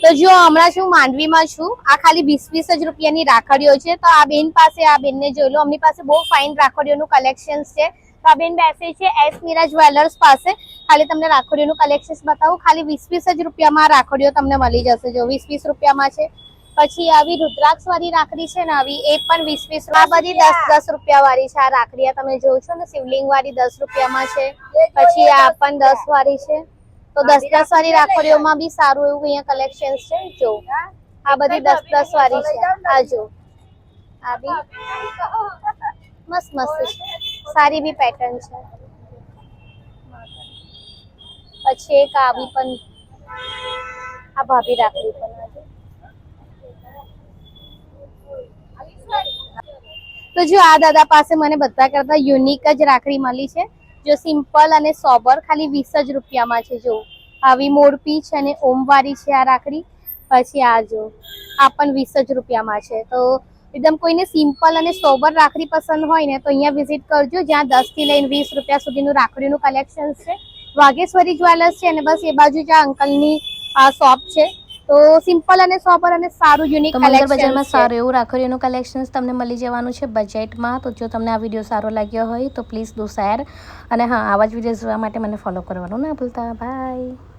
તો જો હમણાં હું માંડવીમાં છું, આ ખાલી 20-20 જ રૂપિયાની રાખડીઓ છે. તો આ બેન પાસે, આ બેનને જોઈ લો, અમની પાસે બહુ ફાઇન રાખડીઓનું કલેક્શન છે. તો આ બેન બેસે છે એસ મીરા જ્વેલર્સ પાસે. ખાલી તમને રાખડીઓનું કલેક્શન બતાવું, ખાલી 20-20 જ રૂપિયામાં રાખડીઓ તમને મળી જશે. જો 20-20 રૂપિયામાં છે. પછી આવી રુદ્રાક્ષ વાળી રાખડી છે ને, આવી એ પણ 20-20. આ બધી 10-10 રૂપિયા વાળી છે. આ રાખડી તમે જોવો છો ને, શિવલિંગ વાળી 10 રૂપિયામાં છે. પછી આ પણ 10 વાળી છે. તો 10-10 વાળી રાખડીઓમાં બી સારું એવું અહીંયા કલેક્શન છે. જો આ બધી 10-10 વાળી છે. આ જો આ બી મસ્ત મસ્ત છે, સારી બી પેટર્ન છે. પછી એક આવી પણ આ ભાભી રાખડી પણ તો જો આ દાદા પાસે મને બધા કરતા યુનિક જ રાખડી મળી છે. જો સિમ્પલ અને સોબર, ખાલી 20 જ રૂપિયામાં છે. જો આવી મોરપીંછ અને ઓમવાળી છે આ રાખડી. પછી આ જો આ પણ 20 જ રૂપિયામાં છે. તો એકદમ કોઈને સિમ્પલ અને સોબર રાખડી પસંદ હોય ને, તો અહીંયા વિઝિટ કરજો, જ્યાં 10 થી લઈને 20 રૂપિયા સુધીનું રાખડીનું કલેક્શન છે. વાઘેશ્વરી જ્વેલર્સ છે અને બસ એ બાજુ જ આ અંકલની શોપ છે. તો સિમ્પલ અને સોબર અને સારું યુનિક મંગલ કલેક્શન બજારમાં છે. સારું એવું રાખડીઓનું કલેક્શન તમને મળી જવાનું છે બજેટમાં. તો જો તમને આ વિડીયો સારો લાગ્યો હોય તો પ્લીઝ ડુ શેર, અને હા, આવા જ વિડીયો જોવા માટે મને ફોલો કરવાનું ના ભૂલતા. બાય.